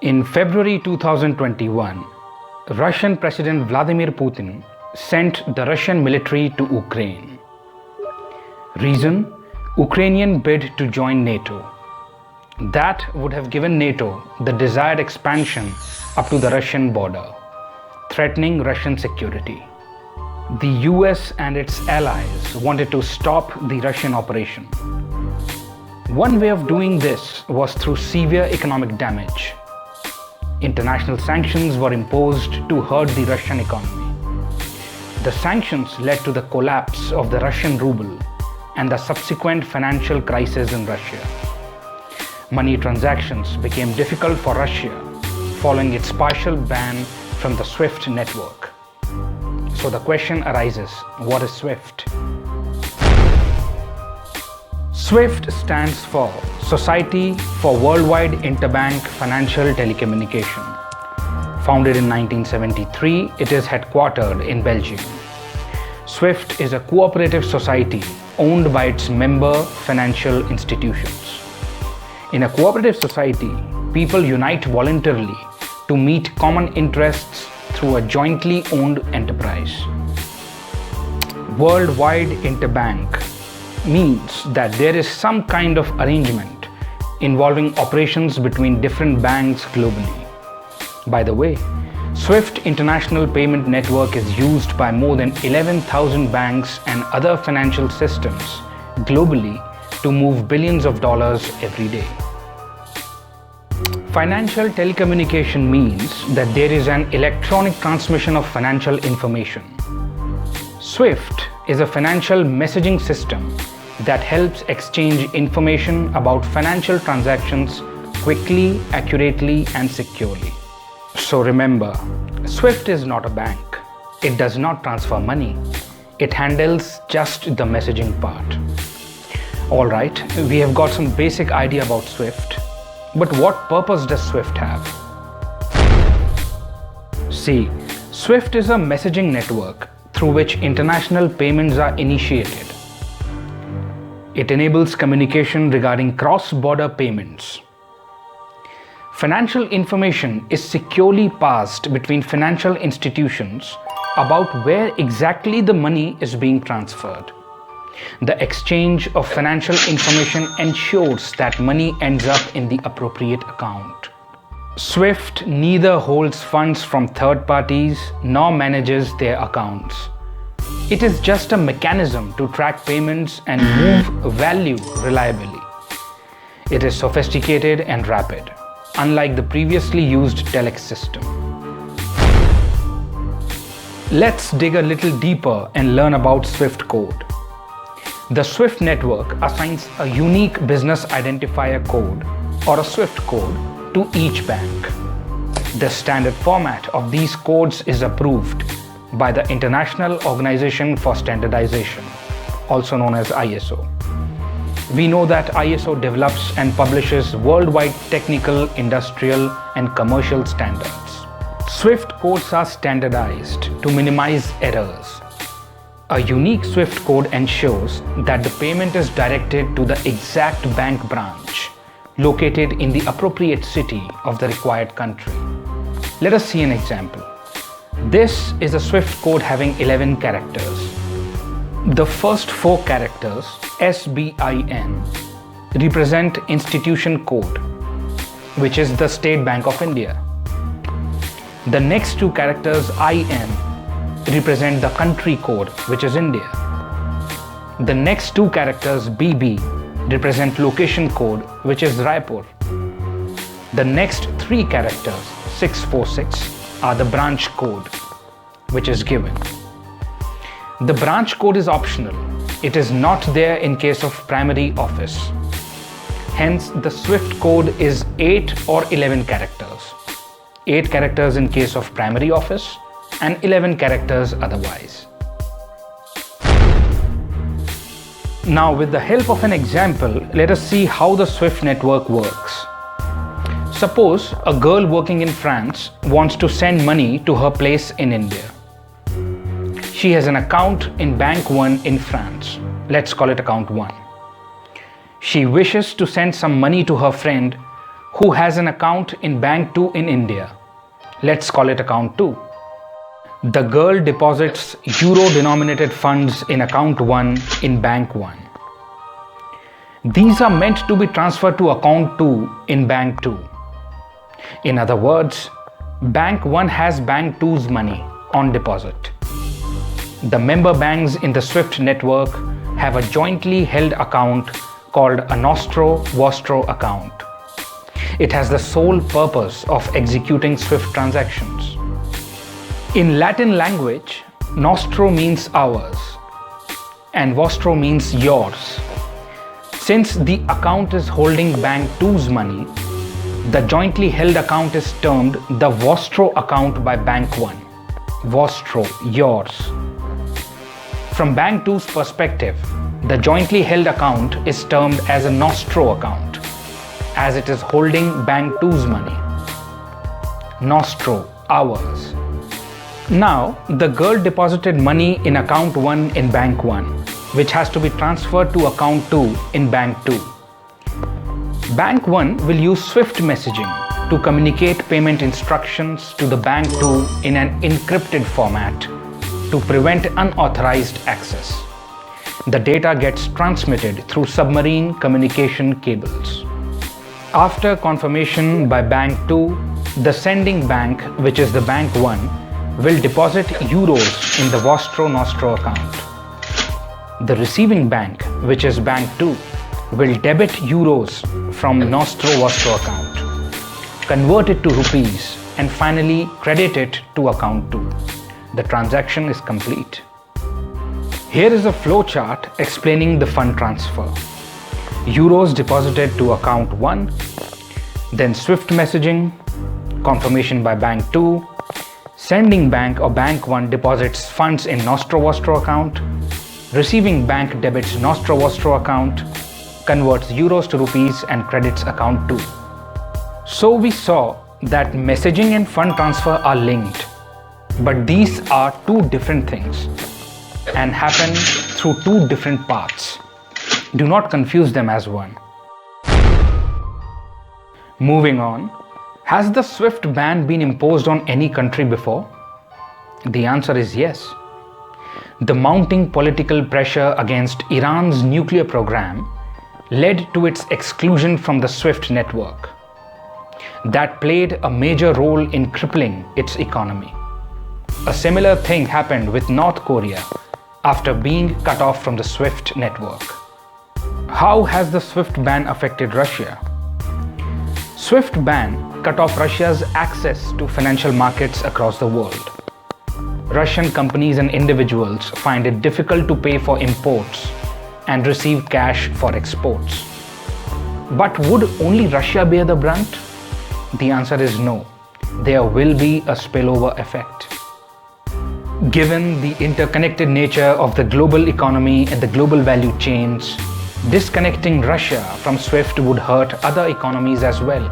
In February 2021, Russian President Vladimir Putin sent the Russian military to Ukraine. Reason? Ukrainian bid to join NATO. That would have given NATO the desired expansion up to the Russian border, threatening Russian security. The US and its allies wanted to stop the Russian operation. One way of doing this was through severe economic damage. International sanctions were imposed to hurt the Russian economy. The sanctions led to the collapse of the Russian Ruble and the subsequent financial crisis in Russia. Money transactions became difficult for Russia following its partial ban from the SWIFT network. So the question arises, what is SWIFT? SWIFT stands for Society for Worldwide Interbank Financial Telecommunication. Founded in 1973, it is headquartered in Belgium. SWIFT is a cooperative society owned by its member financial institutions. In a cooperative society, people unite voluntarily to meet common interests through a jointly owned enterprise. Worldwide interbank means that there is some kind of arrangement involving operations between different banks globally. By the way, SWIFT International Payment Network is used by more than 11,000 banks and other financial systems globally to move billions of dollars every day. Financial telecommunication means that there is an electronic transmission of financial information. SWIFT is a financial messaging system that helps exchange information about financial transactions quickly, accurately, and securely. So remember, SWIFT is not a bank. It does not transfer money. It handles just the messaging part. Alright, we have got some basic idea about SWIFT. But what purpose does SWIFT have? See, SWIFT is a messaging network through which international payments are initiated. It enables communication regarding cross-border payments. Financial information is securely passed between financial institutions about where exactly the money is being transferred. The exchange of financial information ensures that money ends up in the appropriate account. SWIFT neither holds funds from third parties nor manages their accounts. It is just a mechanism to track payments and move value reliably. It is sophisticated and rapid, unlike the previously used telex system. Let's dig a little deeper and learn about SWIFT code. The SWIFT network assigns a unique business identifier code or a SWIFT code to each bank. The standard format of these codes is approved by the International Organization for Standardization, also known as ISO. We know that ISO develops and publishes worldwide technical, industrial, and commercial standards. SWIFT codes are standardized to minimize errors. A unique SWIFT code ensures that the payment is directed to the exact bank branch located in the appropriate city of the required country. Let us see an example. This is a SWIFT code having 11 characters. The first 4 characters, SBIN, represent institution code, which is the State Bank of India. The next 2 characters, IN, represent the country code, which is India. The next 2 characters, BB, represent location code, which is Raipur. The next 3 characters, 646, are the branch code, which is given. The branch code is optional. It is not there in case of primary office. Hence, the SWIFT code is 8 or 11 characters. 8 characters in case of primary office and 11 characters otherwise. Now, with the help of an example, let us see how the SWIFT network works. Suppose a girl working in France wants to send money to her place in India. She has an account in Bank 1 in France. Let's call it account 1. She wishes to send some money to her friend who has an account in Bank 2 in India. Let's call it account 2. The girl deposits euro-denominated funds in account 1 in Bank 1. These are meant to be transferred to account 2 in Bank 2. In other words, Bank 1 has Bank 2's money on deposit. The member banks in the SWIFT network have a jointly held account called a NOSTRO-VOSTRO account. It has the sole purpose of executing SWIFT transactions. In Latin language, NOSTRO means ours and VOSTRO means yours. Since the account is holding Bank 2's money, the jointly held account is termed the VOSTRO account by Bank 1. VOSTRO, yours. From Bank 2's perspective, the jointly held account is termed as a NOSTRO account, as it is holding Bank 2's money. NOSTRO, ours. Now, the girl deposited money in account 1 in Bank 1, which has to be transferred to account 2 in Bank 2. Bank 1 will use SWIFT messaging to communicate payment instructions to the Bank 2 in an encrypted format to prevent unauthorized access. The data gets transmitted through submarine communication cables. After confirmation by Bank 2, the sending bank, which is the Bank 1, will deposit euros in the VOSTRO-NOSTRO account. The receiving bank, which is Bank 2, will debit euros from NOSTRO-VOSTRO account, convert it to rupees, and finally credit it to account 2. The transaction is complete. Here is a flowchart explaining the fund transfer. Euros deposited to account 1, then SWIFT messaging, confirmation by Bank 2, sending bank or Bank 1 deposits funds in NOSTRO-VOSTRO account, receiving bank debits NOSTRO-VOSTRO account, converts euros to rupees and credits account 2. So we saw that messaging and fund transfer are linked, but these are two different things and happen through two different paths. Do not confuse them as one. Moving on, has the SWIFT ban been imposed on any country before? The answer is yes. The mounting political pressure against Iran's nuclear program led to its exclusion from the SWIFT network. That played a major role in crippling its economy. A similar thing happened with North Korea after being cut off from the SWIFT network. How has the SWIFT ban affected Russia? SWIFT ban cut off Russia's access to financial markets across the world. Russian companies and individuals find it difficult to pay for imports and receive cash for exports. But would only Russia bear the brunt? The answer is no. There will be a spillover effect. Given the interconnected nature of the global economy and the global value chains, disconnecting Russia from SWIFT would hurt other economies as well,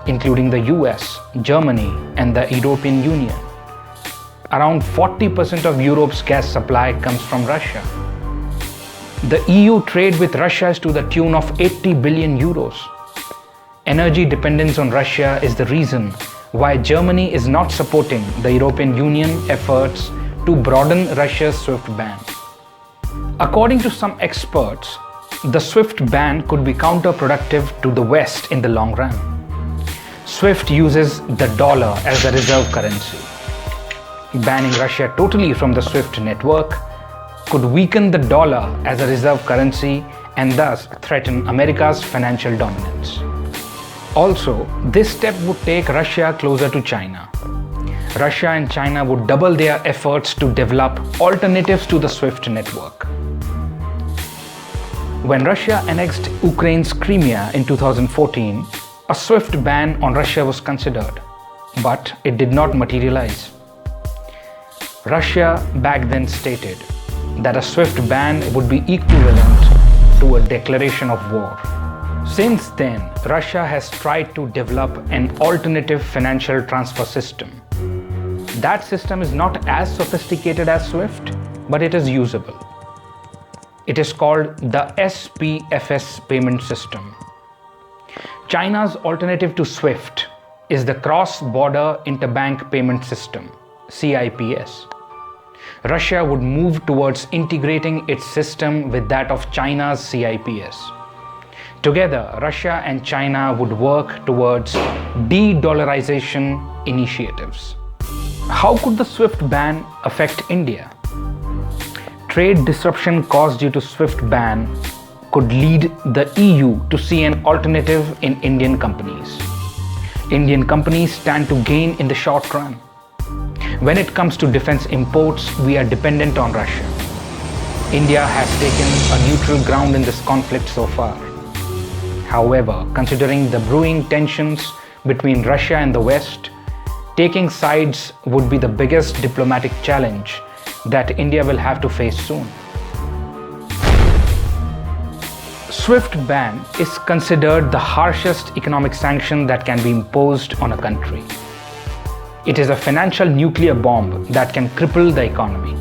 including the US, Germany, and the European Union. Around 40% of Europe's gas supply comes from Russia. The EU trade with Russia is to the tune of 80 billion euros. Energy dependence on Russia is the reason why Germany is not supporting the European Union efforts to broaden Russia's SWIFT ban. According to some experts, the SWIFT ban could be counterproductive to the West in the long run. SWIFT uses the dollar as the reserve currency. Banning Russia totally from the SWIFT network could weaken the dollar as a reserve currency and thus threaten America's financial dominance. Also, this step would take Russia closer to China. Russia and China would double their efforts to develop alternatives to the SWIFT network. When Russia annexed Ukraine's Crimea in 2014, a SWIFT ban on Russia was considered, but it did not materialize. Russia back then stated that a SWIFT ban would be equivalent to a declaration of war. Since then, Russia has tried to develop an alternative financial transfer system. That system is not as sophisticated as SWIFT, but it is usable. It is called the SPFS payment system. China's alternative to SWIFT is the Cross-Border Interbank Payment System, CIPS. Russia would move towards integrating its system with that of China's CIPS. Together, Russia and China would work towards de-dollarization initiatives. How could the SWIFT ban affect India? Trade disruption caused due to SWIFT ban could lead the EU to see an alternative in Indian companies. Indian companies stand to gain in the short run. When it comes to defense imports, we are dependent on Russia. India has taken a neutral ground in this conflict so far. However, considering the brewing tensions between Russia and the West, taking sides would be the biggest diplomatic challenge that India will have to face soon. SWIFT ban is considered the harshest economic sanction that can be imposed on a country. It is a financial nuclear bomb that can cripple the economy.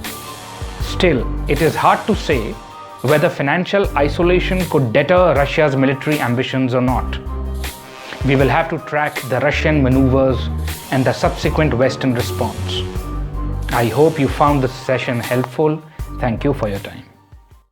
Still, it is hard to say whether financial isolation could deter Russia's military ambitions or not. We will have to track the Russian maneuvers and the subsequent Western response. I hope you found this session helpful. Thank you for your time.